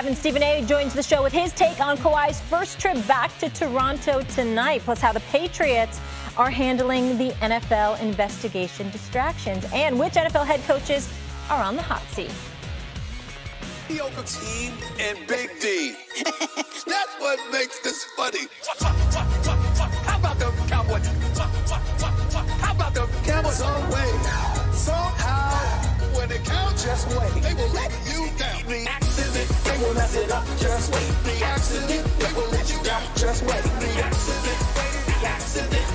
7, Stephen A. joins the show with his take on Kawhi's first trip back to Toronto tonight, plus how the Patriots are handling the NFL investigation distractions, and which NFL head coaches are on the hot seat. Mediocre team and Big D. That's what makes this funny. How about the Cowboys? How about the Cowboys on way? Somehow, when they count, just wait. They will let you down. The accident, they will mess it up. Just wait. The accident, they will let you down. Just wait. The accident, the accident,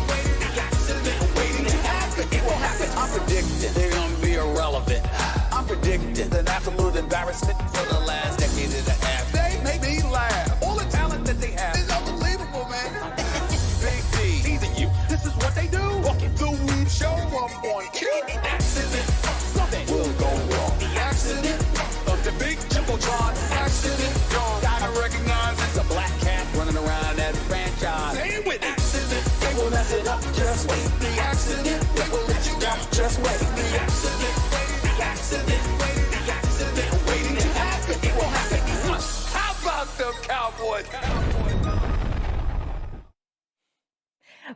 the accident, waiting to happen. It will happen. I'm predicting they're gonna be irrelevant. I'm predicting an absolute embarrassment for the last decade and a half. They make me laugh. All the talent that they have is unbelievable, man. Big D, teasing you. This is what they do. Walking through, we show up on cue. Accident, something will go wrong. The accident of the big Jumbotron. Accident, gotta recognize it's a black cat running around that franchise. Say it with accident, they will mess it up. Just wait. The accident, they will let you down. Just wait. The accident. Waiting to happen. It will happen. How about the Cowboys?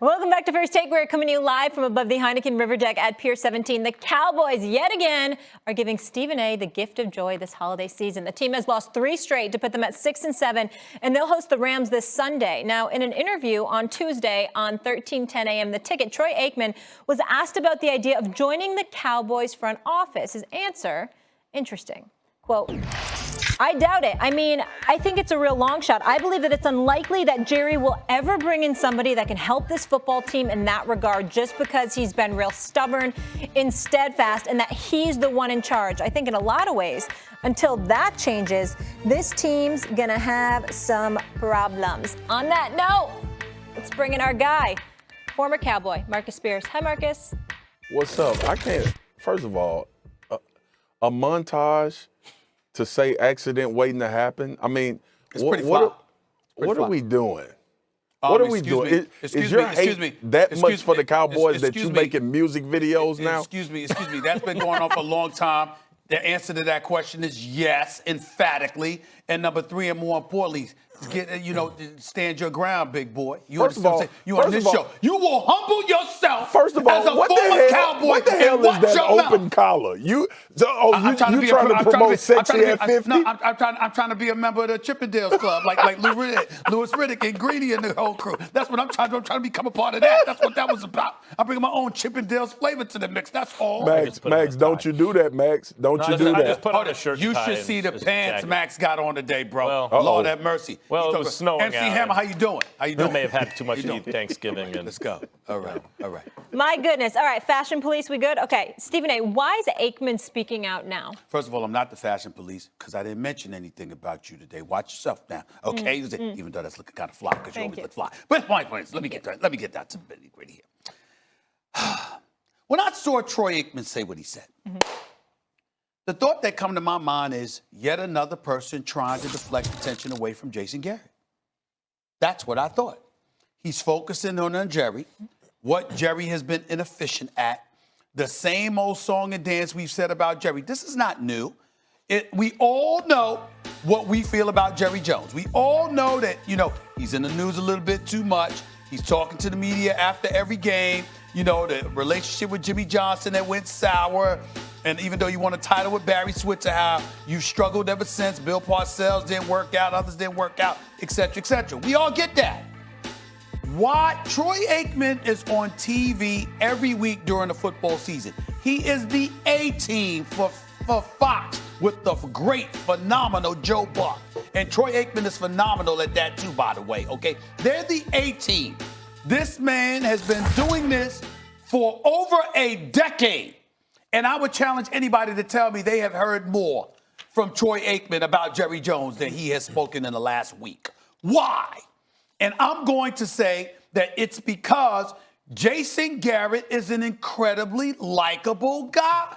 Welcome back to First Take. We're coming to you live from above the Heineken River Deck at Pier 17. The Cowboys, yet again, are giving Stephen A. the gift of joy this holiday season. The team has lost 3 straight to put them at 6-7, and they'll host the Rams this Sunday. Now, in an interview on Tuesday on 13:10 a.m., The Ticket, Troy Aikman was asked about the idea of joining the Cowboys front office. His answer, interesting. Quote, I doubt it. I mean, I think it's a real long shot. I believe that it's unlikely that Jerry will ever bring in somebody that can help this football team in that regard, just because he's been real stubborn and steadfast and that he's the one in charge. I think in a lot of ways, until that changes, this team's going to have some problems. On that note, let's bring in our guy, former Cowboy, Marcus Spears. Hi, Marcus. What's up? I can't, first of all, a montage to say accident waiting to happen. I mean, what are we doing? What are we doing? Is your hate that much for the Cowboys that you making music videos now? Excuse me. That's been going on for a long time. The answer to that question is yes, emphatically. And number 3, and more importantly, stand your ground, big boy. First of all, you on this show, you will humble yourself. First of all, as a former Cowboy, what the hell is that open collar? You trying to promote sexy at 50? No, I'm trying to be a member of the Chippendales Club, like Louis Riddick and Greedy and the whole crew. That's what I'm trying to become a part of that. That's what that was about. I'm bringing my own Chippendales flavor to the mix. That's all. Max, don't you do that, Max. Don't you do that. I just put on a shirt. You should see the pants Max got on today, bro. Well, Lord have mercy. Well, it was snowing MC Hammer, how you doing? I may have had too much to eat Thanksgiving. Let's go. All right. My goodness. All right, fashion police, we good? Okay, Stephen A., why is Aikman speaking out now? First of all, I'm not the fashion police because I didn't mention anything about you today. Watch yourself now, okay? Even though that's looking kind of fly because you always look fly. But my point, let me get that to the nitty-gritty here. When I saw Troy Aikman say what he said, the thought that come to my mind is yet another person trying to deflect attention away from Jason Garrett. That's what I thought. He's focusing on Jerry, what Jerry has been inefficient at, the same old song and dance we've said about Jerry. This is not new. We all know what we feel about Jerry Jones. We all know that, he's in the news a little bit too much. He's talking to the media after every game. The relationship with Jimmy Johnson that went sour. And even though you won a title with Barry Switzer, how you've struggled ever since. Bill Parcells didn't work out, others didn't work out, et cetera, et cetera. We all get that. Why Troy Aikman is on TV every week during the football season. He is the A-team for Fox with the great, phenomenal Joe Buck. And Troy Aikman is phenomenal at that too, by the way, okay? They're the A-team. This man has been doing this for over a decade. And I would challenge anybody to tell me they have heard more from Troy Aikman about Jerry Jones than he has spoken in the last week. Why? And I'm going to say that it's because Jason Garrett is an incredibly likable guy.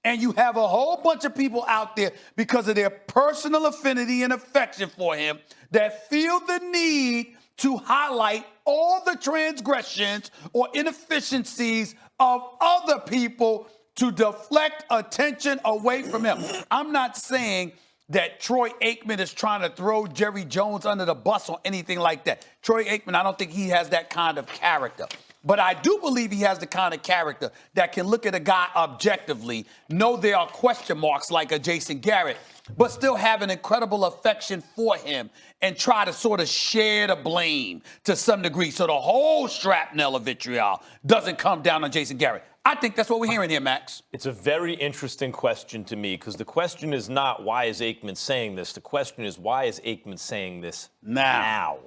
And you have a whole bunch of people out there because of their personal affinity and affection for him that feel the need to highlight all the transgressions or inefficiencies of other people to deflect attention away from him. I'm not saying that Troy Aikman is trying to throw Jerry Jones under the bus or anything like that. Troy Aikman, I don't think he has that kind of character. But I do believe he has the kind of character that can look at a guy objectively, know there are question marks like a Jason Garrett, but still have an incredible affection for him and try to sort of share the blame to some degree so the whole shrapnel of vitriol doesn't come down on Jason Garrett. I think that's what we're hearing here, Max. It's a very interesting question to me because the question is not why is Aikman saying this. The question is why is Aikman saying this now?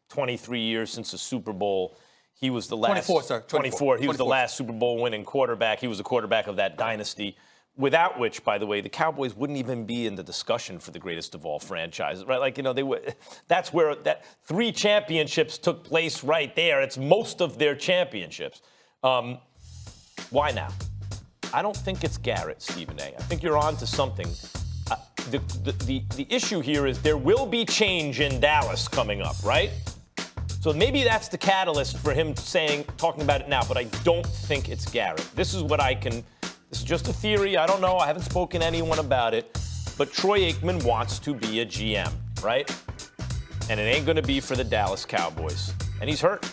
23 years since the Super Bowl. He was the last 24, sir. 24. He was the last Super Bowl winning quarterback. He was the quarterback of that dynasty, without which, by the way, the Cowboys wouldn't even be in the discussion for the greatest of all franchises, right? Like, they would. That's where that 3 championships took place right there. It's most of their championships. Why now? I don't think it's Garrett, Stephen A. I think you're on to something. The issue here is there will be change in Dallas coming up, right? So maybe that's the catalyst for him talking about it now, but I don't think it's Garrett. This is just a theory. I don't know. I haven't spoken to anyone about it. But Troy Aikman wants to be a GM, right? And it ain't going to be for the Dallas Cowboys. And he's hurt.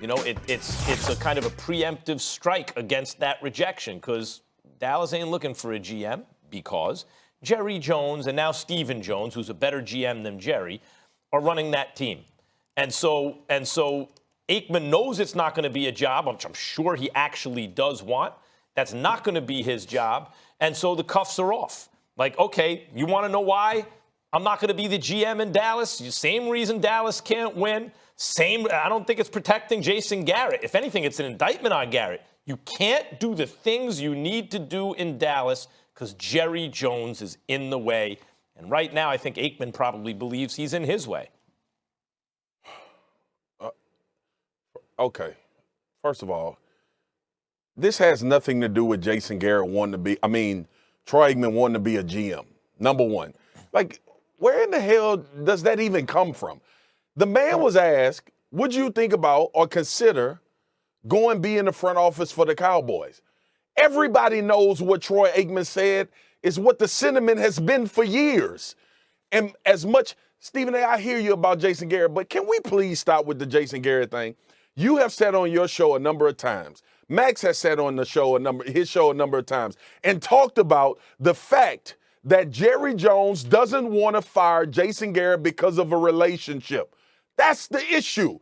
It's a kind of a preemptive strike against that rejection because Dallas ain't looking for a GM because Jerry Jones and now Stephen Jones, who's a better GM than Jerry, are running that team. And so Aikman knows it's not going to be a job, which I'm sure he actually does want. That's not going to be his job. And so the cuffs are off. Like, okay, you want to know why I'm not going to be the GM in Dallas? Same reason Dallas can't win. I don't think it's protecting Jason Garrett. If anything, it's an indictment on Garrett. You can't do the things you need to do in Dallas because Jerry Jones is in the way. And right now, I think Aikman probably believes he's in his way. Okay. First of all, this has nothing to do with Jason Garrett Troy Aikman wanting to be a GM. Number one. Like, where in the hell does that even come from? The man was asked, would you think about or consider going be in the front office for the Cowboys? Everybody knows what Troy Aikman said is what the sentiment has been for years. And as much, Stephen A., I hear you about Jason Garrett, but can we please stop with the Jason Garrett thing? You have said on your show a number of times. Max has said on his show a number of times and talked about the fact that Jerry Jones doesn't want to fire Jason Garrett because of a relationship. That's the issue.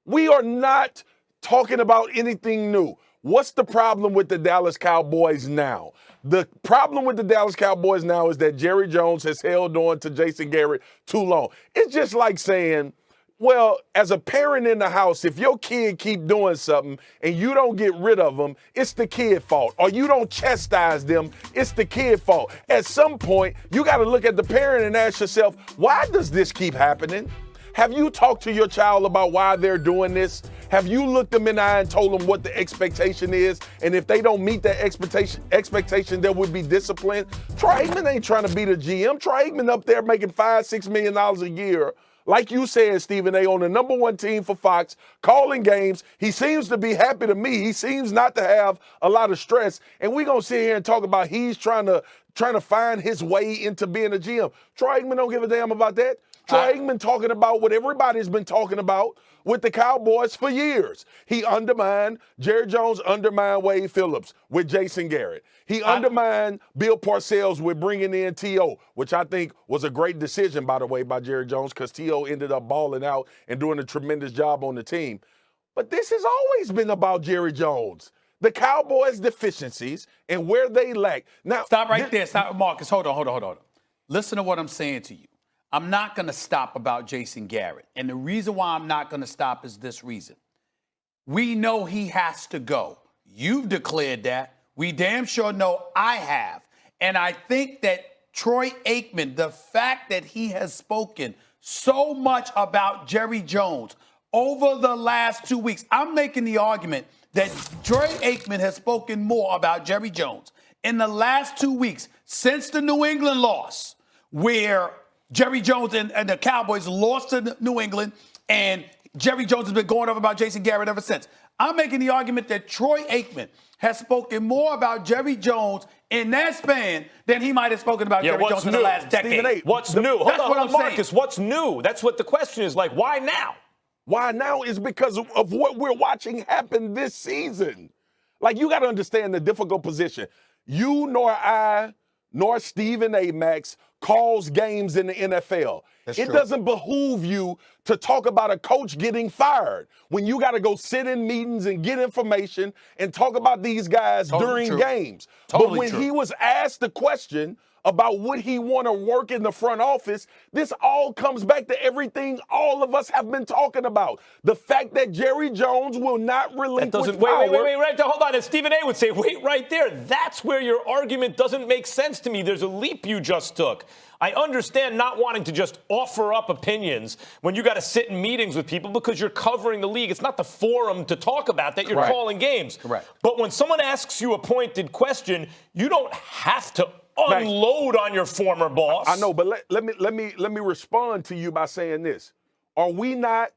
We are not talking about anything new. What's the problem with the Dallas Cowboys now? The problem with the Dallas Cowboys now is that Jerry Jones has held on to Jason Garrett too long. It's just like saying, well, as a parent in the house, if your kid keep doing something and you don't get rid of them, it's the kid's fault. Or you don't chastise them, it's the kid's fault. At some point, you got to look at the parent and ask yourself, why does this keep happening? Have you talked to your child about why they're doing this? Have you looked them in the eye and told them what the expectation is? And if they don't meet that expectation, there would be discipline. Troy Aikman ain't trying to be the GM. Troy Aikman up there making $5-6 million a year. Like you said, Stephen A., on the number 1 team for Fox, calling games. He seems to be happy to me. He seems not to have a lot of stress. And we're going to sit here and talk about he's trying to find his way into being a GM. Troy Aikman don't give a damn about that. Troy Aikman talking about what everybody's been talking about with the Cowboys for years. Jerry Jones undermined Wade Phillips with Jason Garrett. He undermined Bill Parcells with bringing in T.O., which I think was a great decision, by the way, by Jerry Jones, because T.O. ended up balling out and doing a tremendous job on the team. But this has always been about Jerry Jones, the Cowboys' deficiencies and where they lack. Now, stop right there. Stop, Marcus. Hold on. Listen to what I'm saying to you. I'm not going to stop about Jason Garrett. And the reason why I'm not going to stop is this reason. We know he has to go. You've declared that. We damn sure know I have. And I think that Troy Aikman, the fact that he has spoken so much about Jerry Jones over the last 2 weeks, I'm making the argument that Troy Aikman has spoken more about Jerry Jones in the last 2 weeks since the New England loss, where Jerry Jones and the Cowboys lost to New England, and Jerry Jones has been going over about Jason Garrett ever since. I'm making the argument that Troy Aikman has spoken more about Jerry Jones in that span than he might have spoken about Jerry Jones in the last decade. What's new? Hold on, Marcus. Saying. What's new? That's what the question is. Like, why now? Why now is because of what we're watching happen this season. Like, you got to understand the difficult position. You nor I nor Stephen A. Max calls games in the NFL. It doesn't behoove you to talk about a coach getting fired when you got to go sit in meetings and get information and talk about these guys during games. But when he was asked the question about would he want to work in the front office, this all comes back to everything all of us have been talking about. The fact that Jerry Jones will not relinquish power. Wait, right there. Hold on. And Stephen A. would say, wait right there. That's where your argument doesn't make sense to me. There's a leap you just took. I understand not wanting to just offer up opinions when you got to sit in meetings with people because you're covering the league. It's not the forum to talk about that. You're calling games. Correct. But when someone asks you a pointed question, you don't have to unload on your former boss. I know, but let me respond to you by saying this. Are we not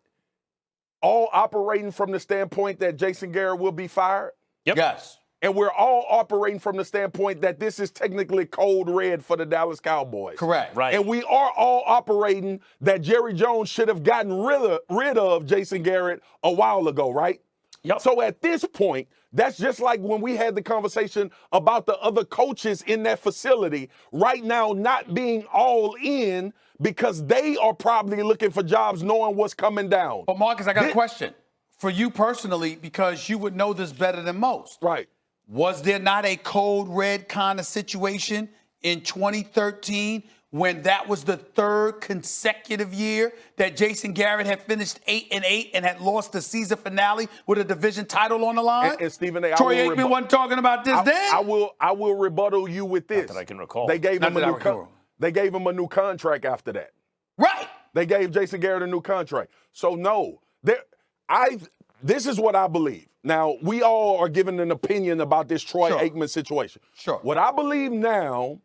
all operating from the standpoint that Jason Garrett will be fired? Yep. Yes. And we're all operating from the standpoint that this is technically code red for the Dallas Cowboys. Correct. Right. And we are all operating that Jerry Jones should have gotten rid of Jason Garrett a while ago, right? Yep. So at this point, that's just like when we had the conversation about the other coaches in that facility right now not being all in because they are probably looking for jobs knowing what's coming down. But Marcus, I got a question for you personally because you would know this better than most. Right. Was there not a code red kind of situation in 2013 when that was the third consecutive year that Jason Garrett had finished 8-8 and had lost the season finale with a division title on the line? And Stephen A. Troy Aikman wasn't talking about this then? I will rebuttal you with this. Not that I can recall. They gave him a new contract after that. Right. They gave Jason Garrett a new contract. So no, this is what I believe. Now, we all are giving an opinion about this Troy Aikman situation. Sure. What I believe now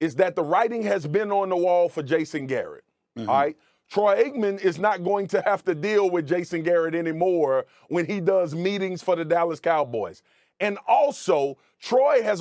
is that the writing has been on the wall for Jason Garrett. All right? Troy Aikman is not going to have to deal with Jason Garrett anymore when he does meetings for the Dallas Cowboys. And also, Troy has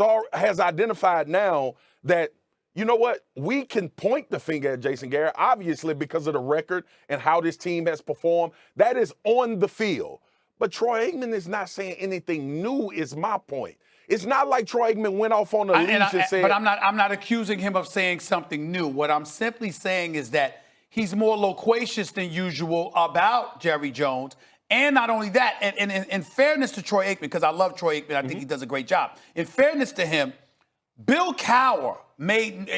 identified now that, you know what, we can point the finger at Jason Garrett, obviously because of the record and how this team has performed. That is on the field. But Troy Aikman is not saying anything new, is my point. It's not like Troy Aikman went off on a leash and said. But I'm not accusing him of saying something new. What I'm simply saying is that he's more loquacious than usual about Jerry Jones. And not only that, and in fairness to Troy Aikman, because I love Troy Aikman, I think he does a great job. In fairness to him, Bill Cowher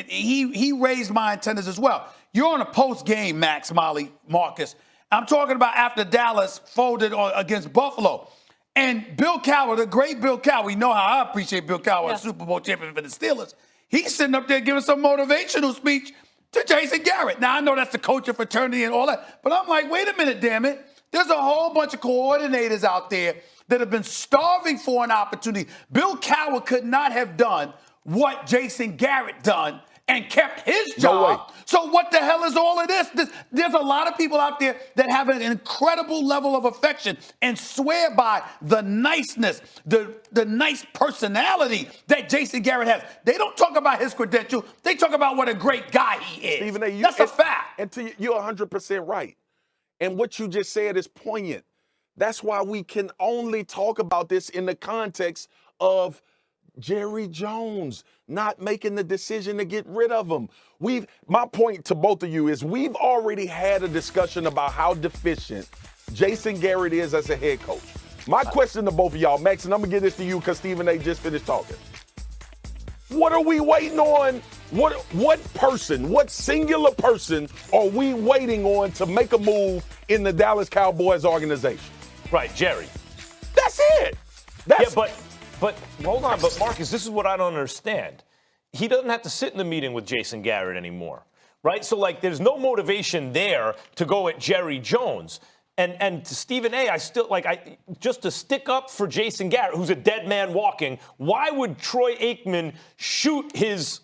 he raised my antennas as well. You're on a post-game, Max, Molly, Marcus. I'm talking about after Dallas folded against Buffalo. And Bill Cowher, the great Bill Cowher, we know how I appreciate Bill Cowher, a Super Bowl champion for the Steelers. He's sitting up there giving some motivational speech to Jason Garrett. Now, I know that's the coaching fraternity and all that, but I'm like, wait a minute, damn it. There's a whole bunch of coordinators out there that have been starving for an opportunity. Bill Cowher could not have done what Jason Garrett done and kept his job. So what the hell is all of this? There's a lot of people out there that have an incredible level of affection and swear by the niceness, the nice personality that Jason Garrett has. They don't talk about his credential. They talk about what a great guy he is. Stephen A., that's a fact. And you're 100% right. And what you just said is poignant. That's why we can only talk about this in the context of Jerry Jones not making the decision to get rid of him. My point to both of you is we've already had a discussion about how deficient Jason Garrett is as a head coach. My question to both of y'all, Max, and I'm going to get this to you because Stephen A. just finished talking. What are we waiting on? What singular person are we waiting on to make a move in the Dallas Cowboys organization? Right, Jerry. That's it. But hold on, but Marcus, this is what I don't understand. He doesn't have to sit in the meeting with Jason Garrett anymore, right? So, there's no motivation there to go at Jerry Jones. And to Stephen A., just to stick up for Jason Garrett, who's a dead man walking, why would Troy Aikman shoot his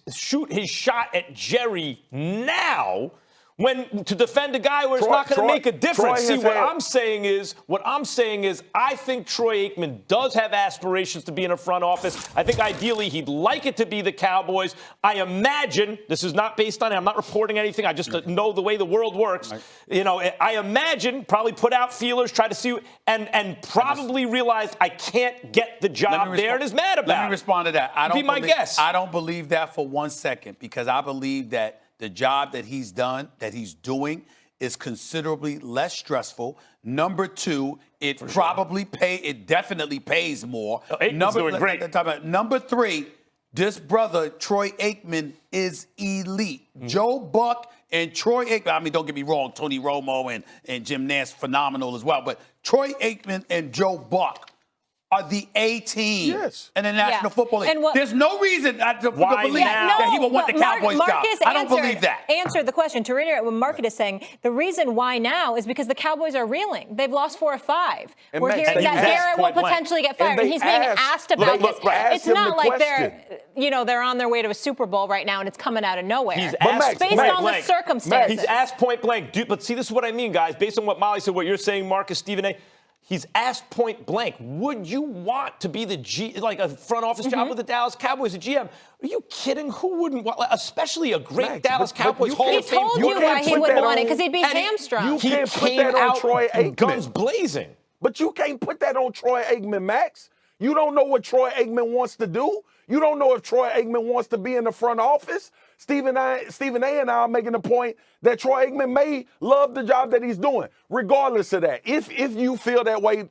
shot at Jerry now when to defend a guy where it's not going to make a difference. See, what I'm saying is, I think Troy Aikman does have aspirations to be in a front office. I think ideally he'd like it to be the Cowboys. I imagine, this is not based on it, I'm not reporting anything, I just know the way the world works. Right. You know, I imagine probably put out feelers, try to see, and probably realized I can't get the job there and is mad about it. Let me respond to that. Be my guess. I don't believe that for 1 second, because I believe that the job that he's doing is considerably less stressful. Number two, it definitely pays more. Aikman's doing great. Number three, this brother, Troy Aikman, is elite. Mm-hmm. Joe Buck and Troy Aikman, I mean, don't get me wrong, Tony Romo and Jim Nantz, phenomenal as well. But Troy Aikman and Joe Buck are the A team in the National Football League. There's no reason to believe that he will want the Cowboys job. I don't believe that. Answer the question. To reiterate what Marcus is saying, the reason why now is because the Cowboys are reeling. They've lost 4 or 5. We're hearing that Garrett will potentially get fired, and he's being asked about this. It's not like they're on their way to a Super Bowl right now, and it's coming out of nowhere. He's asked based on the circumstances. He's asked point blank. But see, this is what I mean, guys. Based on what Molly said, what you're saying, Marcus, Stephen A., he's asked point blank, would you want to be a front office job with the Dallas Cowboys, a GM? Are you kidding? Who wouldn't want, especially a great Dallas Cowboys Hall of Fame? He told you why he wouldn't want it, because he'd be hamstrung. You can't put that on Troy Aikman. Guns blazing. But you can't put that on Troy Aikman, Max. You don't know what Troy Aikman wants to do. You don't know if Troy Aikman wants to be in the front office. Stephen A. and I are making the point that Troy Aikman may love the job that he's doing, regardless of that. If you feel that way,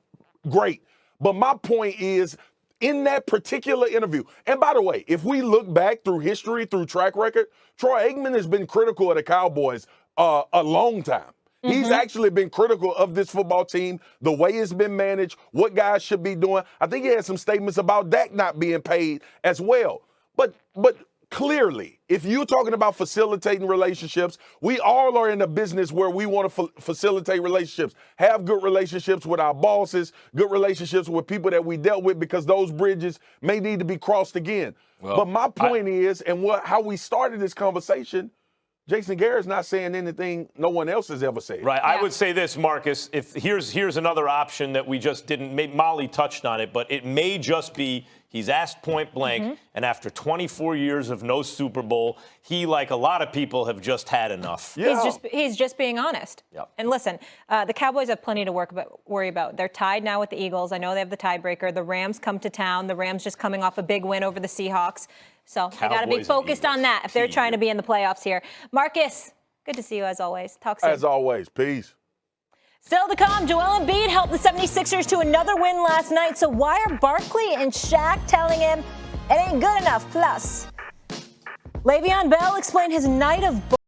great. But my point is, in that particular interview, and by the way, if we look back through history, through track record, Troy Aikman has been critical of the Cowboys a long time. Mm-hmm. He's actually been critical of this football team, the way it's been managed, what guys should be doing. I think he had some statements about Dak not being paid as well. But clearly, if you're talking about facilitating relationships, we all are in a business where we want to facilitate relationships, have good relationships with our bosses, good relationships with people that we dealt with, because those bridges may need to be crossed again. Well, but my point is, and how we started this conversation, Jason Garrett's not saying anything no one else has ever said. Right. Yeah. I would say this, Marcus. If here's another option that we just didn't. Molly touched on it, but it may just be he's asked point blank, and after 24 years of no Super Bowl, he, like a lot of people, have just had enough. Yeah. He's just being honest. Yep. And listen, the Cowboys have plenty to worry about. They're tied now with the Eagles. I know they have the tiebreaker. The Rams come to town. The Rams just coming off a big win over the Seahawks. So they got to be focused on that if they're trying to be in the playoffs here. Marcus, good to see you as always. Talk soon. As always. Peace. Still to come, Joel Embiid helped the 76ers to another win last night. So why are Barkley and Shaq telling him it ain't good enough? Plus, Le'Veon Bell explained his night of